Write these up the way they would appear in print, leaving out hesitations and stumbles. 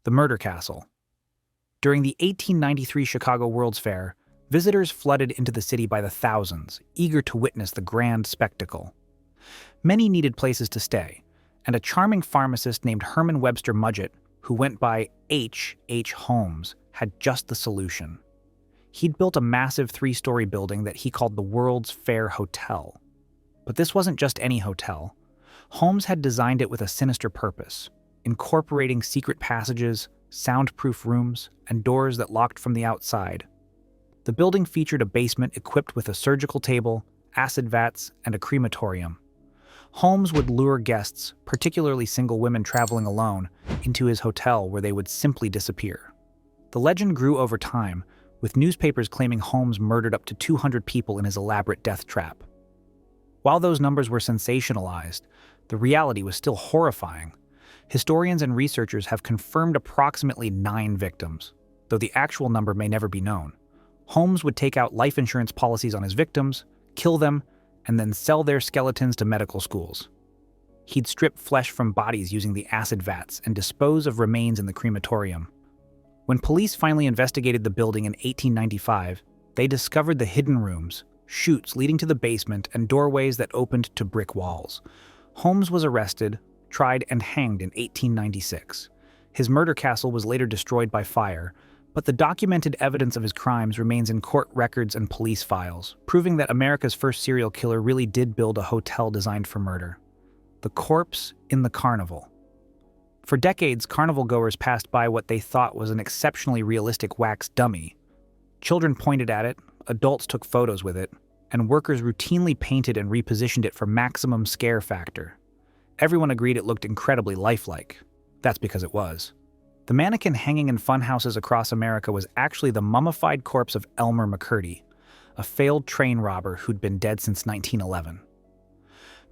the Murder Castle. During the 1893 Chicago World's Fair, visitors flooded into the city by the thousands, eager to witness the grand spectacle. Many needed places to stay, and a charming pharmacist named Herman Webster Mudgett, who went by H. Holmes, had just the solution. He'd built a massive 3-story building that he called the World's Fair Hotel. But this wasn't just any hotel. Holmes had designed it with a sinister purpose, incorporating secret passages, soundproof rooms, and doors that locked from the outside. The building featured a basement equipped with a surgical table, acid vats, and a crematorium. Holmes would lure guests, particularly single women traveling alone, into his hotel where they would simply disappear. The legend grew over time, with newspapers claiming Holmes murdered up to 200 people in his elaborate death trap. While those numbers were sensationalized, the reality was still horrifying. Historians and researchers have confirmed approximately 9 victims, though the actual number may never be known. Holmes would take out life insurance policies on his victims, kill them, and then sell their skeletons to medical schools. He'd strip flesh from bodies using the acid vats and dispose of remains in the crematorium. When police finally investigated the building in 1895, they discovered the hidden rooms, chutes leading to the basement, and doorways that opened to brick walls. Holmes was arrested, tried, and hanged in 1896. His murder castle was later destroyed by fire, but the documented evidence of his crimes remains in court records and police files, proving that America's first serial killer really did build a hotel designed for murder. The corpse in the carnival. For decades, carnival goers passed by what they thought was an exceptionally realistic wax dummy. Children pointed at it, adults took photos with it, and workers routinely painted and repositioned it for maximum scare factor. Everyone agreed it looked incredibly lifelike. That's because it was. The mannequin hanging in funhouses across America was actually the mummified corpse of Elmer McCurdy, a failed train robber who'd been dead since 1911.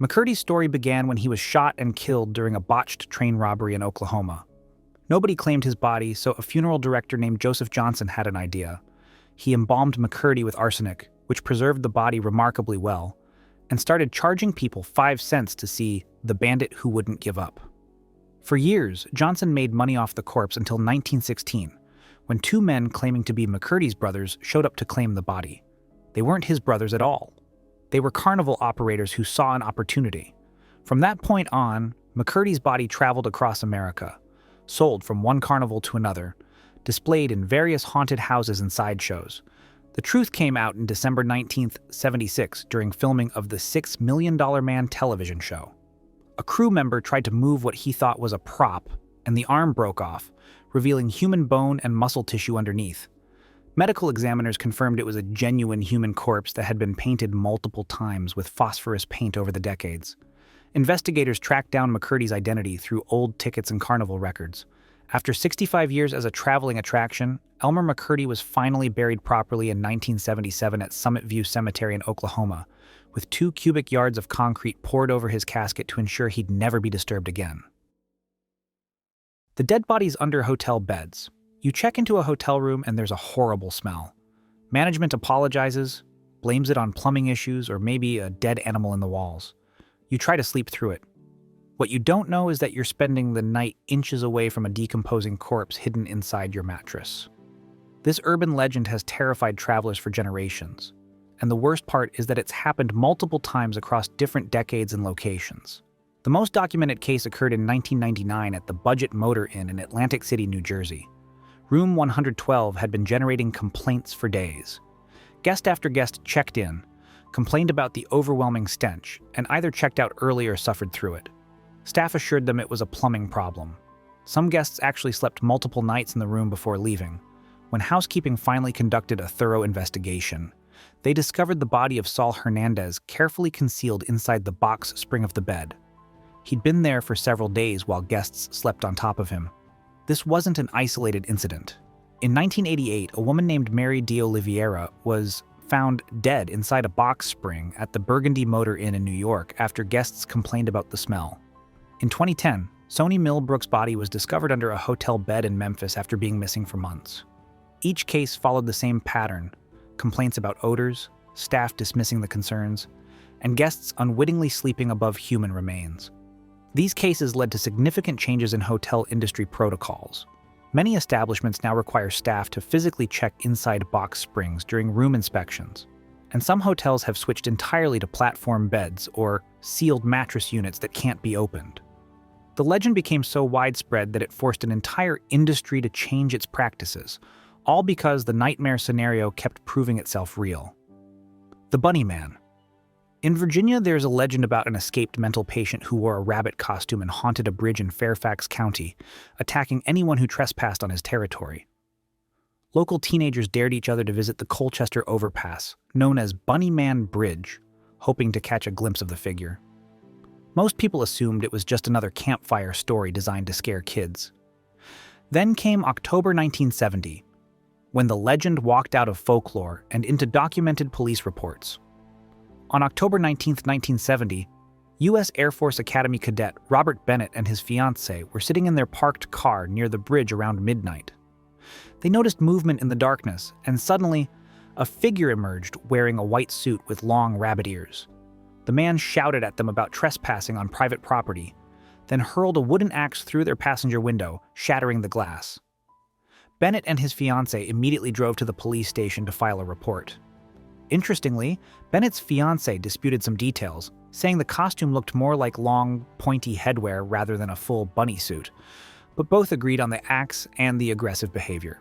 McCurdy's story began when he was shot and killed during a botched train robbery in Oklahoma. Nobody claimed his body, so a funeral director named Joseph Johnson had an idea. He embalmed McCurdy with arsenic, which preserved the body remarkably well, and started charging people 5 cents to see the bandit who wouldn't give up. For years, Johnson made money off the corpse until 1916, when 2 men claiming to be McCurdy's brothers showed up to claim the body. They weren't his brothers at all. They were carnival operators who saw an opportunity. From that point on, McCurdy's body traveled across America, sold from one carnival to another, displayed in various haunted houses and sideshows. The truth came out in December 1976 during filming of the $6 Million Man television show. A crew member tried to move what he thought was a prop, and the arm broke off, revealing human bone and muscle tissue underneath. Medical examiners confirmed it was a genuine human corpse that had been painted multiple times with phosphorus paint over the decades. Investigators tracked down McCurdy's identity through old tickets and carnival records. After 65 years as a traveling attraction, Elmer McCurdy was finally buried properly in 1977 at Summit View Cemetery in Oklahoma, with 2 cubic yards of concrete poured over his casket to ensure he'd never be disturbed again. The dead body's under hotel beds. You check into a hotel room and there's a horrible smell. Management apologizes, blames it on plumbing issues or maybe a dead animal in the walls. You try to sleep through it. What you don't know is that you're spending the night inches away from a decomposing corpse hidden inside your mattress. This urban legend has terrified travelers for generations, and the worst part is that it's happened multiple times across different decades and locations. The most documented case occurred in 1999 at the Budget Motor Inn in Atlantic City, New Jersey. Room 112 had been generating complaints for days. Guest after guest checked in, complained about the overwhelming stench, and either checked out early or suffered through it. Staff assured them it was a plumbing problem. Some guests actually slept multiple nights in the room before leaving. When housekeeping finally conducted a thorough investigation, they discovered the body of Saul Hernandez carefully concealed inside the box spring of the bed. He'd been there for several days while guests slept on top of him. This wasn't an isolated incident. In 1988, a woman named Mary DeOliveira was found dead inside a box spring at the Burgundy Motor Inn in New York after guests complained about the smell. In 2010, Sony Millbrook's body was discovered under a hotel bed in Memphis after being missing for months. Each case followed the same pattern: complaints about odors, staff dismissing the concerns, and guests unwittingly sleeping above human remains. These cases led to significant changes in hotel industry protocols. Many establishments now require staff to physically check inside box springs during room inspections, and some hotels have switched entirely to platform beds or sealed mattress units that can't be opened. The legend became so widespread that it forced an entire industry to change its practices, all because the nightmare scenario kept proving itself real. The Bunny Man. In Virginia, there's a legend about an escaped mental patient who wore a rabbit costume and haunted a bridge in Fairfax County, attacking anyone who trespassed on his territory. Local teenagers dared each other to visit the Colchester Overpass, known as Bunny Man Bridge, hoping to catch a glimpse of the figure. Most people assumed it was just another campfire story designed to scare kids. Then came October 1970, when the legend walked out of folklore and into documented police reports. On October 19, 1970, U.S. Air Force Academy cadet Robert Bennett and his fiancée were sitting in their parked car near the bridge around midnight. They noticed movement in the darkness, and suddenly, a figure emerged wearing a white suit with long rabbit ears. The man shouted at them about trespassing on private property, then hurled a wooden axe through their passenger window, shattering the glass. Bennett and his fiancée immediately drove to the police station to file a report. Interestingly, Bennett's fiancée disputed some details, saying the costume looked more like long, pointy headwear rather than a full bunny suit, but both agreed on the axe and the aggressive behavior.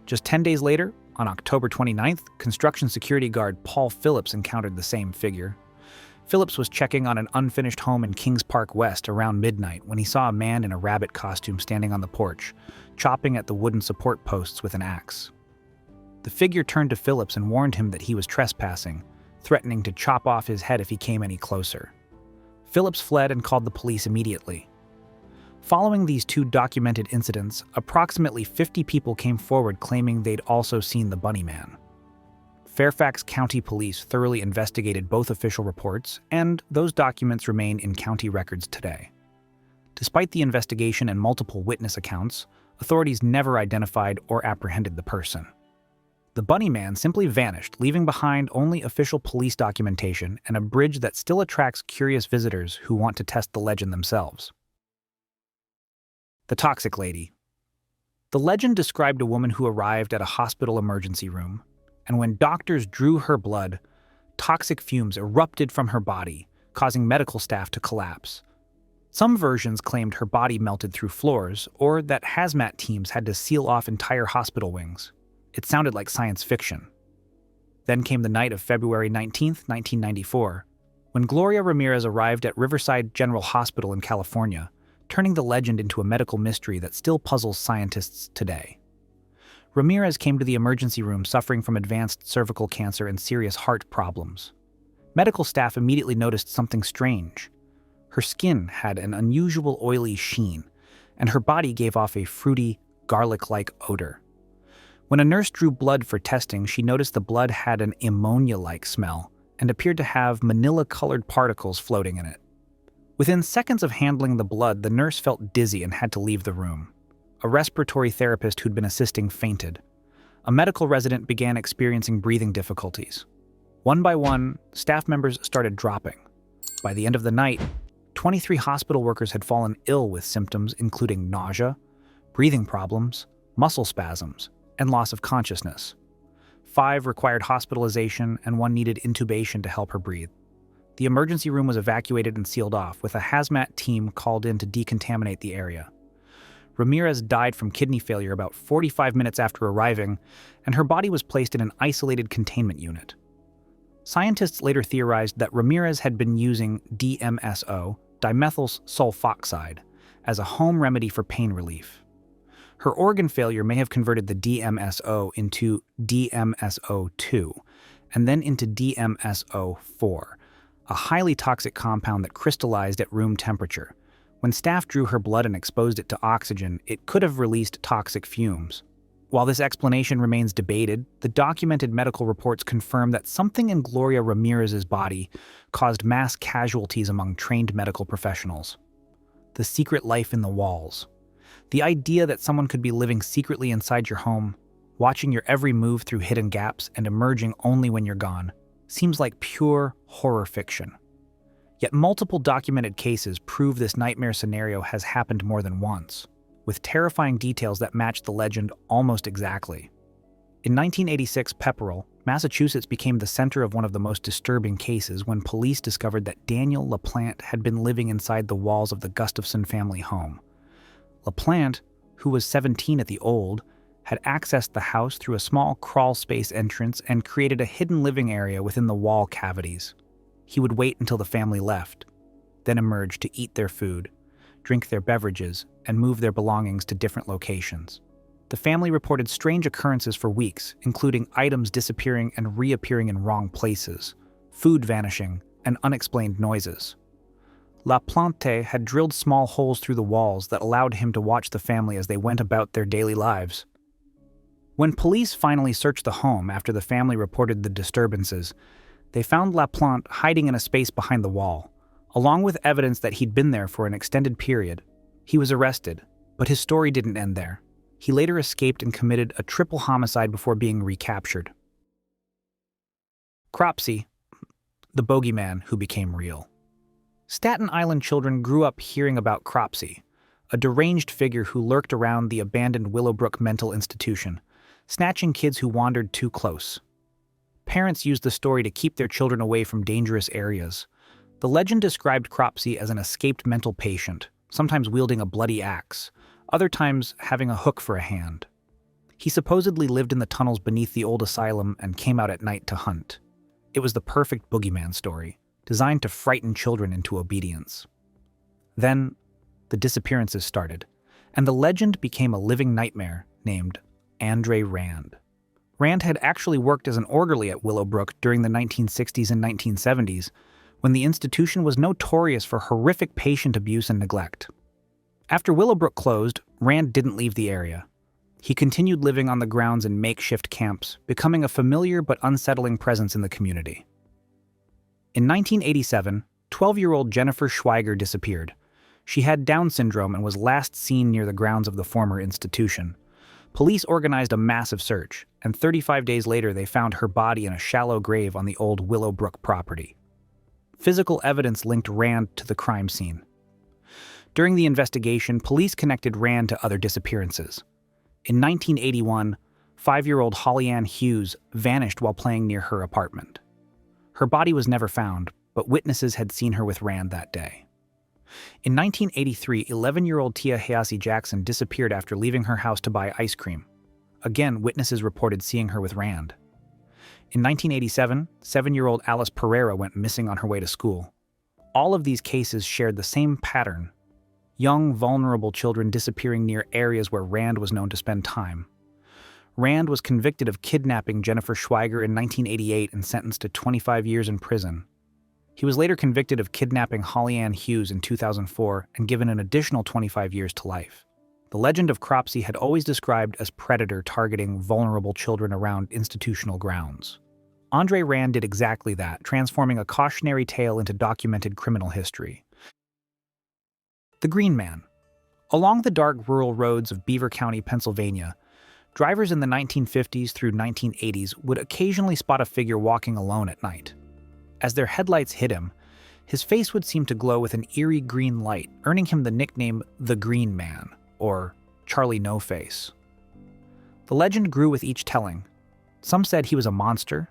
Just 10 days later, on October 29th, construction security guard Paul Phillips encountered the same figure. Phillips was checking on an unfinished home in Kings Park West around midnight when he saw a man in a rabbit costume standing on the porch, chopping at the wooden support posts with an axe. The figure turned to Phillips and warned him that he was trespassing, threatening to chop off his head if he came any closer. Phillips fled and called the police immediately. Following these two documented incidents, approximately 50 people came forward claiming they'd also seen the Bunny Man. Fairfax County Police thoroughly investigated both official reports, and those documents remain in county records today. Despite the investigation and multiple witness accounts, authorities never identified or apprehended the person. The Bunny Man simply vanished, leaving behind only official police documentation and a bridge that still attracts curious visitors who want to test the legend themselves. The Toxic Lady. The legend described a woman who arrived at a hospital emergency room, and when doctors drew her blood, toxic fumes erupted from her body, causing medical staff to collapse. Some versions claimed her body melted through floors, or that hazmat teams had to seal off entire hospital wings. It sounded like science fiction. Then came the night of February 19, 1994, when Gloria Ramirez arrived at Riverside General Hospital in California, turning the legend into a medical mystery that still puzzles scientists today. Ramirez came to the emergency room suffering from advanced cervical cancer and serious heart problems. Medical staff immediately noticed something strange. Her skin had an unusual oily sheen, and her body gave off a fruity, garlic-like odor. When a nurse drew blood for testing, she noticed the blood had an ammonia-like smell and appeared to have manila-colored particles floating in it. Within seconds of handling the blood, the nurse felt dizzy and had to leave the room. A respiratory therapist who'd been assisting fainted. A medical resident began experiencing breathing difficulties. One by one, staff members started dropping. By the end of the night, 23 hospital workers had fallen ill with symptoms including nausea, breathing problems, muscle spasms, and loss of consciousness. 5 required hospitalization, and 1 needed intubation to help her breathe. The emergency room was evacuated and sealed off, with a hazmat team called in to decontaminate the area. Ramirez died from kidney failure about 45 minutes after arriving, and her body was placed in an isolated containment unit. Scientists later theorized that Ramirez had been using DMSO, dimethyl sulfoxide, as a home remedy for pain relief. Her organ failure may have converted the DMSO into DMSO2, and then into DMSO4, a highly toxic compound that crystallized at room temperature. When staff drew her blood and exposed it to oxygen, it could have released toxic fumes. While this explanation remains debated, the documented medical reports confirm that something in Gloria Ramirez's body caused mass casualties among trained medical professionals. The secret life in the walls. The idea that someone could be living secretly inside your home, watching your every move through hidden gaps and emerging only when you're gone, seems like pure horror fiction. Yet multiple documented cases prove this nightmare scenario has happened more than once. with terrifying details that matched the legend almost exactly. In 1986, Pepperell, Massachusetts became the center of one of the most disturbing cases when police discovered that Daniel LaPlante had been living inside the walls of the Gustafson family home. LaPlante, who was 17 at the old, had accessed the house through a small crawl-space entrance and created a hidden living area within the wall cavities. He would wait until the family left, then emerge to eat their food, drink their beverages, and move their belongings to different locations. The family reported strange occurrences for weeks, including items disappearing and reappearing in wrong places, food vanishing, and unexplained noises. LaPlante had drilled small holes through the walls that allowed him to watch the family as they went about their daily lives. When police finally searched the home after the family reported the disturbances, they found LaPlante hiding in a space behind the wall, along with evidence that he'd been there for an extended period. He was arrested, but his story didn't end there. He later escaped and committed a triple homicide before being recaptured. Cropsey, the bogeyman who became real. Staten Island children grew up hearing about Cropsey, a deranged figure who lurked around the abandoned Willowbrook mental institution, snatching kids who wandered too close. Parents used the story to keep their children away from dangerous areas. The legend described Cropsey as an escaped mental patient, sometimes wielding a bloody axe, other times having a hook for a hand. He supposedly lived in the tunnels beneath the old asylum and came out at night to hunt. It was the perfect boogeyman story, designed to frighten children into obedience. Then, the disappearances started, and the legend became a living nightmare named Andre Rand. Rand had actually worked as an orderly at Willowbrook during the 1960s and 1970s, when the institution was notorious for horrific patient abuse and neglect. After Willowbrook closed, Rand didn't leave the area. He continued living on the grounds in makeshift camps, becoming a familiar but unsettling presence in the community. In 1987, 12-year-old Jennifer Schweiger disappeared. She had Down syndrome and was last seen near the grounds of the former institution. Police organized a massive search, and 35 days later they found her body in a shallow grave on the old Willowbrook property. Physical evidence linked Rand to the crime scene. During the investigation, police connected Rand to other disappearances. In 1981, 5-year-old Holly-Ann Hughes vanished while playing near her apartment. Her body was never found, but witnesses had seen her with Rand that day. In 1983, 11-year-old Tia Hayase Jackson disappeared after leaving her house to buy ice cream. Again, witnesses reported seeing her with Rand. In 1987, 7-year-old Alice Pereira went missing on her way to school. All of these cases shared the same pattern: young, vulnerable children disappearing near areas where Rand was known to spend time. Rand was convicted of kidnapping Jennifer Schweiger in 1988 and sentenced to 25 years in prison. He was later convicted of kidnapping Holly-Ann Hughes in 2004 and given an additional 25 years to life. The legend of Cropsey had always described as predator targeting vulnerable children around institutional grounds. Andre Rand did exactly that, transforming a cautionary tale into documented criminal history. The Green Man. Along the dark rural roads of Beaver County, Pennsylvania, drivers in the 1950s through 1980s would occasionally spot a figure walking alone at night. As their headlights hit him, his face would seem to glow with an eerie green light, earning him the nickname the Green Man, or Charlie No Face. The legend grew with each telling. Some said he was a monster.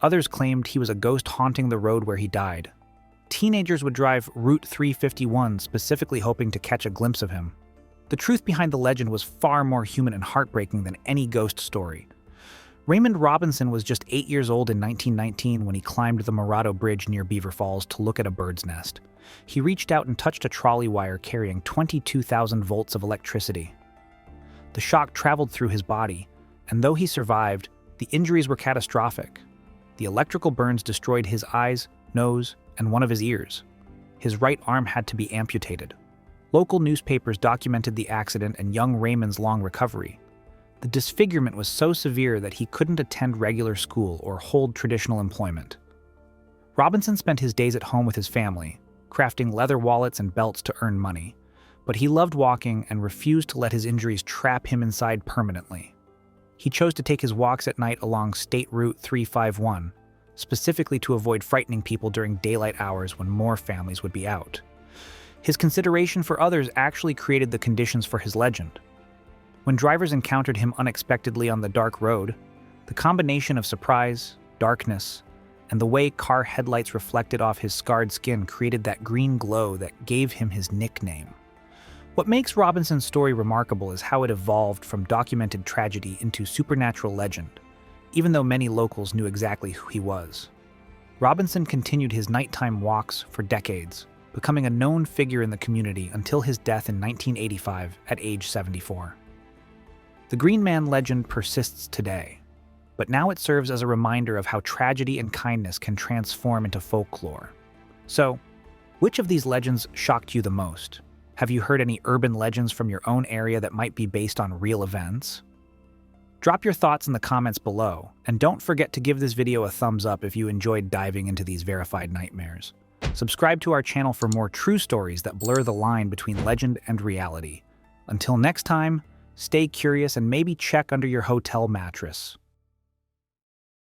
Others claimed he was a ghost haunting the road where he died. Teenagers would drive Route 351 specifically hoping to catch a glimpse of him. The truth behind the legend was far more human and heartbreaking than any ghost story. Raymond Robinson was just 8 years old in 1919 when he climbed the Morado Bridge near Beaver Falls to look at a bird's nest. He reached out and touched a trolley wire carrying 22,000 volts of electricity. The shock traveled through his body, and though he survived, the injuries were catastrophic. The electrical burns destroyed his eyes, nose, and one of his ears. His right arm had to be amputated. Local newspapers documented the accident and young Raymond's long recovery. The disfigurement was so severe that he couldn't attend regular school or hold traditional employment. Robinson spent his days at home with his family, crafting leather wallets and belts to earn money, but he loved walking and refused to let his injuries trap him inside permanently. He chose to take his walks at night along State Route 351, specifically to avoid frightening people during daylight hours when more families would be out. His consideration for others actually created the conditions for his legend. When drivers encountered him unexpectedly on the dark road, the combination of surprise, darkness, and the way car headlights reflected off his scarred skin created that green glow that gave him his nickname. What makes Robinson's story remarkable is how it evolved from documented tragedy into supernatural legend, even though many locals knew exactly who he was. Robinson continued his nighttime walks for decades, becoming a known figure in the community until his death in 1985 at age 74. The Green Man legend persists today, but now it serves as a reminder of how tragedy and kindness can transform into folklore. So, which of these legends shocked you the most? Have you heard any urban legends from your own area that might be based on real events? Drop your thoughts in the comments below, and don't forget to give this video a thumbs up if you enjoyed diving into these verified nightmares. Subscribe to our channel for more true stories that blur the line between legend and reality. Until next time, stay curious and maybe check under your hotel mattress.